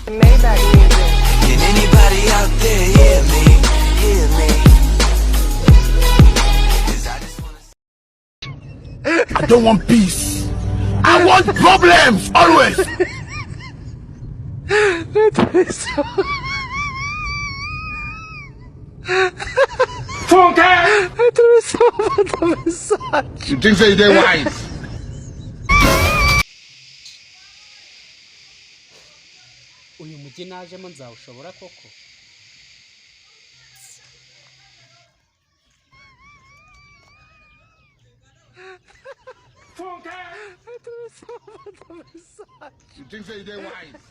Maybach music. Can anybody out there hear me? Hear me? 'Cause I just wanna... I don't want peace. I want problems always. You think so they're wise? uyu mujyi najemo nzawushobora koko You think so they're wise?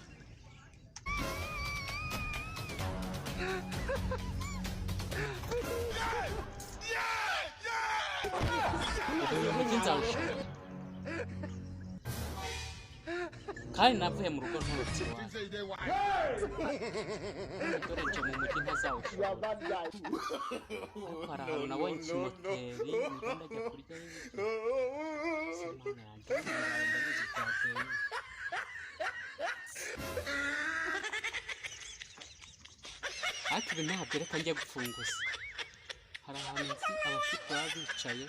uyu mujyi nzawushobora kandi navuye mu rugo nturutse You iwawe think so they're wise? dore nje mu mujyi ntazawushobora ariko hari ahantu nabonye ikimoteri nibwo ndajya kurya simana yanjye ndabizi byateye ariko ibi ntabyo reka njye gufunguza hari ahantu nzi abafite baba bicaye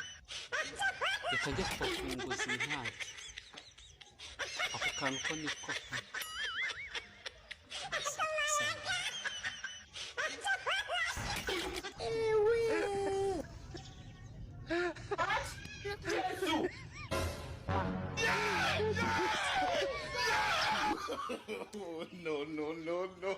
reka njye kubafunguza ibi ntacyo ako kantu ko niko No, no, no, no.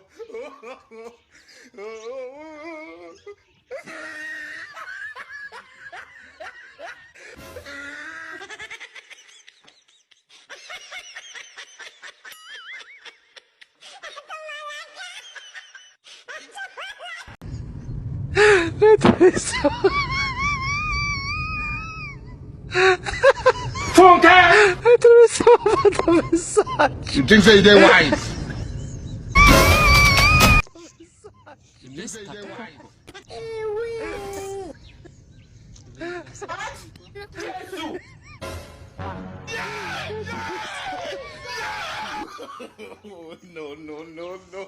You think so they're wise? iminsi itatu No, no, no, no.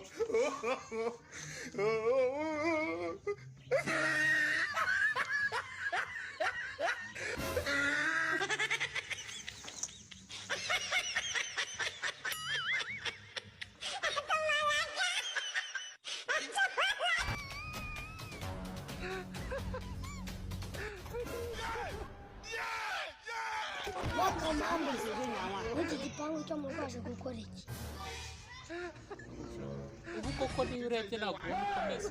Wakamambuzi w'inama n'iki gipangu cyo mu rwaje gukora iki ubu koko niyo urebye ntabwo ubona uko umeze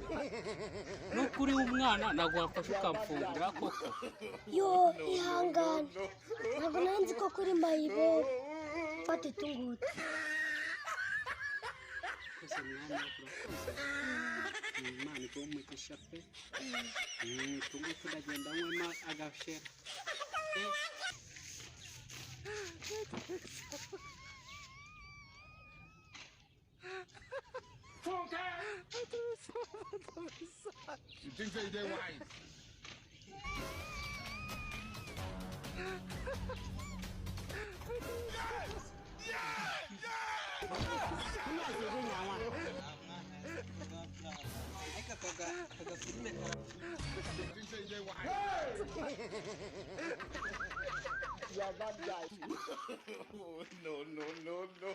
nuko uri umwana ntabwo wafashe ukamfungura koko yo ihangane ntabwo nari nzi ko kuri mayibo fata itungutu twese mwana urakoze imana iguhe umugisha pe itungutu ndagenda nywemo agashera You think so they're wise? You think so they're wise? You are bad guy. No, no, no, no.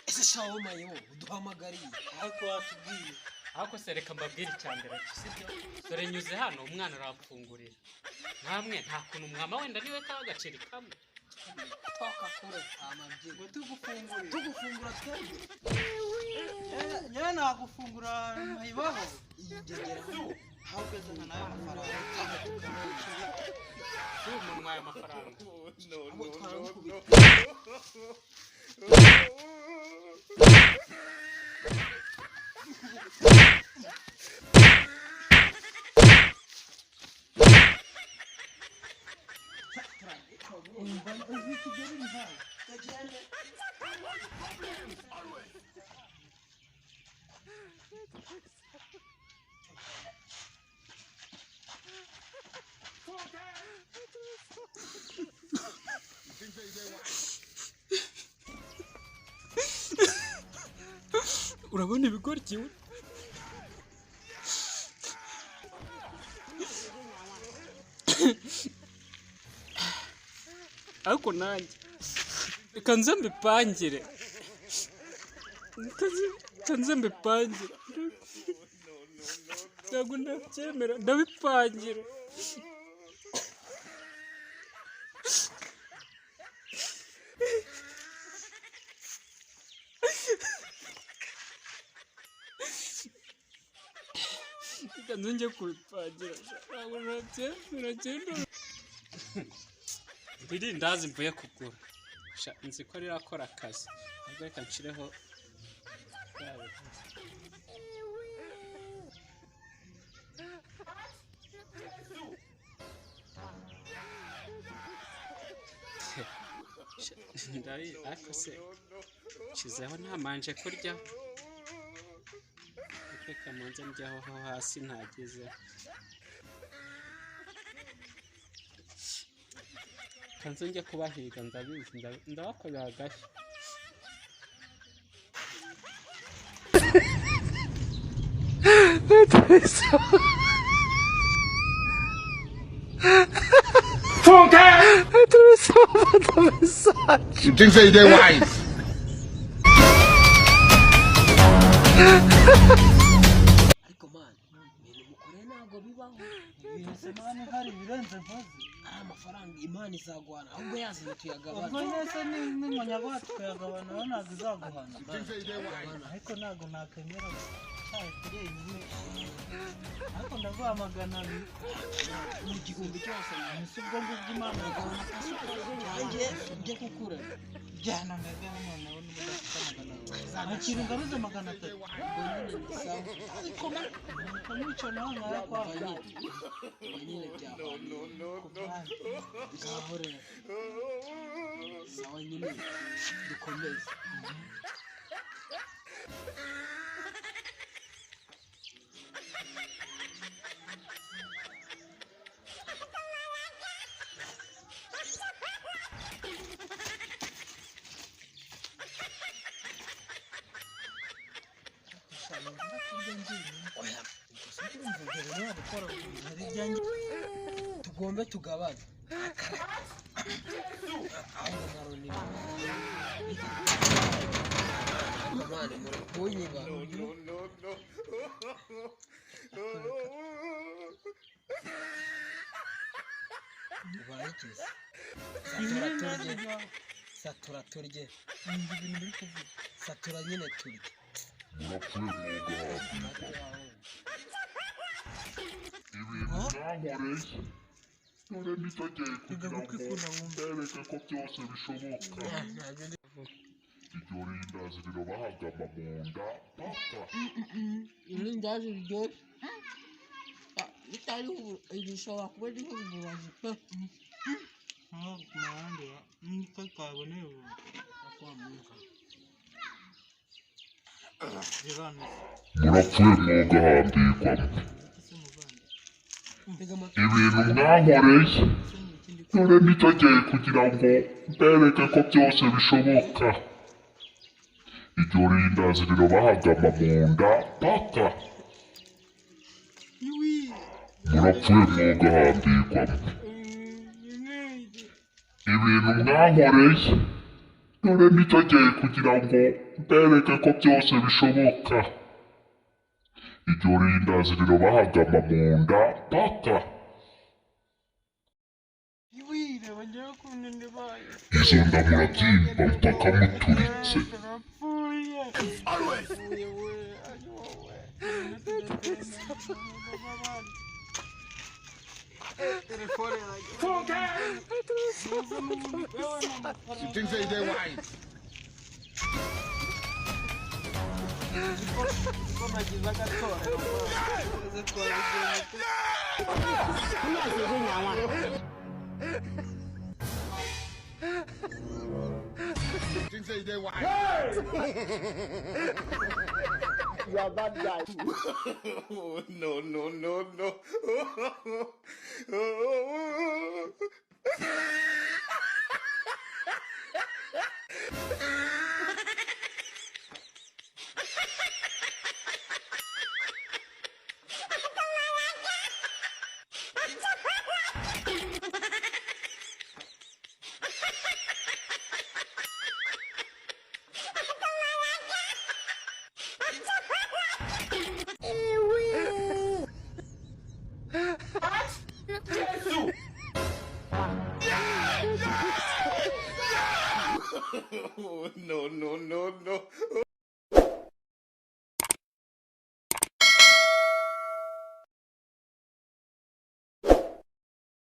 ese shawo mayo uduhamagariye ariko watubwiye ariko se reka mbabwire icya mbere sibyo dore nyuze hano umwana aramfungurira namwe nta kuntu mwama wenda niwe ka agaceri kamwe toka kure amabye ngo tugufungura twebwe nyene nagufungura mayibaho yigegera ngo ahubwo zana nayo amafaranga tukamwishyura umuntu wayo amafaranga No, no, no, no. urabona ibigoryi we ariko nanjye reka nze mbipangire ntabwo ndabyemera ndabipangira reka nze njye kubipangira ntabwo ndabyemera iri ndazi mvuye kugura nzi ko rirakora akazi ahubwo reka nshireho ariko se nshizeho ntamanje kurya reka manze njyaho ho hasi ntagezeho kanze njye kubahiga ndabizi ndabakorera agashya You think say they wise? ariko mani ibintu mukoreye ntabwo bibaho ibintu se mani hari ibirenze mpozi ari amafaranga imana izaguhana ahubwo yazanye tuyagabana ubwo nese n'umunyabwa tukayagabana aho ntabwo izaguhana ariko ntabwo nakwemera cyaye kuri nyine ariko ndavuga magana abiri mu gihumbi cyose ese ubwo ngubwo imana agabana akasuka yanjye ujye gukura jyana ndagana noneho n'ubudafite magana atatu ntakiri ngaruze magana atatu ubwo nyine ni sawa ariko ukamwica nawe nkayakwaka nyine byahwana ngaho rero sawa nyine dukomeze tugombe tugabane kamane murakunyiba tubayikize satura turye satura nyine turye none nicogeye kugira ngo mbereke ko byose bishoboka iryo rindazi rirabahagama mu nda paka irindazi riryoshye bitari rishobora kuba ririho ububazi pe ntabwo niko twaboneye ubu murapfuye mwogahambirwa ibintu mwankoreye none nicogeye kugira ngo mbereke ko byose bishoboka iryo rindazi rirabahagama mu nda paka murapfuye mwogahambirwa ibintu mwankoreye none nicogeye kugira ngo mbereke ko byose bishoboka iryo rindazi rirabahagama mu nda paka izo nda murabyimba mpaka muturitse You think say they wise? You think say they wise? You are bad guy. No, no, no, no. no, no, no, no.